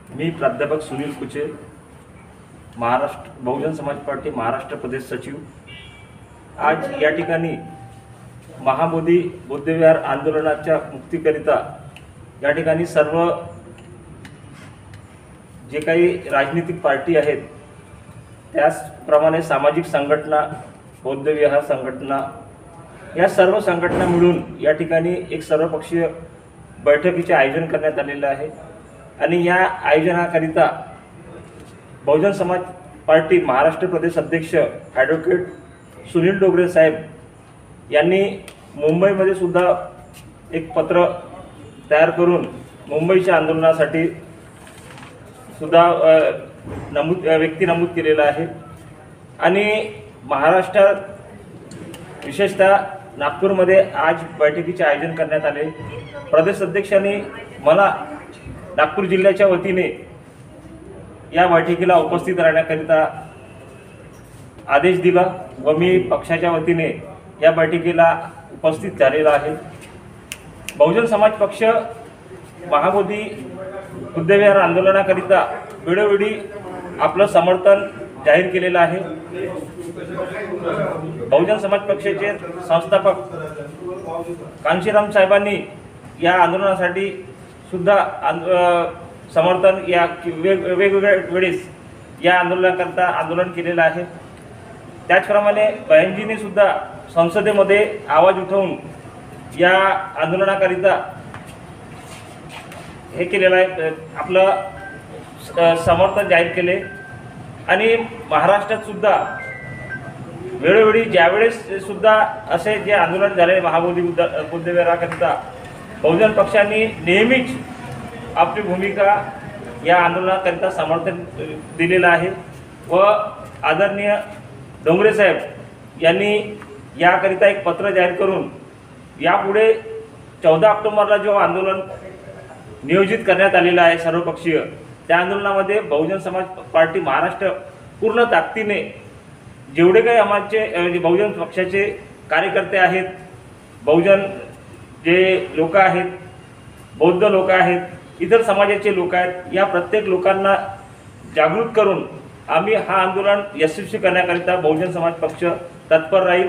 मी प्राध्यापक सुनील कुचे, महाराष्ट्र बहुजन समाज पार्टी महाराष्ट्र प्रदेश सचिव। आज या ठिकाणी महाबोधी बौद्धविहार आंदोलनाच्या मुक्तीकरिता या ठिकाणी सर्व जे काही राजनीतिक पार्टी आहेत, त्याचप्रमाणे सामाजिक संघटना, बौद्धविहार संघटना, या सर्व संघटना मिळून या ठिकाणी एक सर्वपक्षीय बैठकीचे आयोजन करण्यात आलेले आहे। आणि या आयोजनाकरिता बहुजन समाज पार्टी महाराष्ट्र प्रदेश अध्यक्ष ॲडव्होकेट सुनील डोंगरे साहेब यांनी मुंबईमध्ये सुद्धा एक पत्र तयार करून मुंबईच्या आंदोलनासाठी सुद्धा व्यक्ती नमूद केलेला आहे। आणि महाराष्ट्रात विशेषतः नागपूरमध्ये आज बैठकीचे आयोजन करण्यात आले। प्रदेश अध्यक्षांनी मला नागपूर जिल्ह्याच्या वतीने या बैठकीला उपस्थित राहण्याकरिता आदेश दिला व मी पक्षाच्या वतीने या बैठकीला उपस्थित झालेला आहे। बहुजन समाज पक्ष महाबोधी बौद्धविहार आंदोलनाकरिता वेळोवेळी आपलं समर्थन जाहीर केलेलं आहे। बहुजन समाज पक्षाचे संस्थापक कांशीराम साहेबांनी या आंदोलनासाठी सुद्धा समर्थन या वेगवेगळ्या वेळेस या आंदोलनाकरता आंदोलन केलेलं आहे। त्याचप्रमाणे बहनजींनी सुद्धा संसदेमध्ये आवाज उठवून या आंदोलनाकरिता हे केलेलं आहे, आपलं समर्थन जाहीर केले। आणि महाराष्ट्रात सुद्धा वेळोवेळी ज्यावेळेस सुद्धा असे जे आंदोलन झाले महाबोधी बौद्धविहाराकरिता, बहुजन पक्षांनी नेहमीच आपली भूमिका या आंदोलनाकरिता समर्थन दिलेलं आहे। व आदरणीय डोंगरे साहेब यांनी याकरिता एक पत्र जाहीर करून यापुढे 14 ऑक्टोबरला जो आंदोलन नियोजित करण्यात आलेलं आहे सर्वपक्षीय, त्या आंदोलनामध्ये बहुजन समाज पार्टी महाराष्ट्र पूर्ण ताकदीने जेवढे काही आमचे बहुजन पक्षाचे कार्यकर्ते आहेत, बहुजन जे लोक आहेत, बौद्ध लोक आहेत, इतर समाजाचे लोक आहेत, या प्रत्येक लोकांना जागृत करून आम्ही हा आंदोलन यशस्वी करण्याकरिता बहुजन समाज पक्ष तत्पर राहील।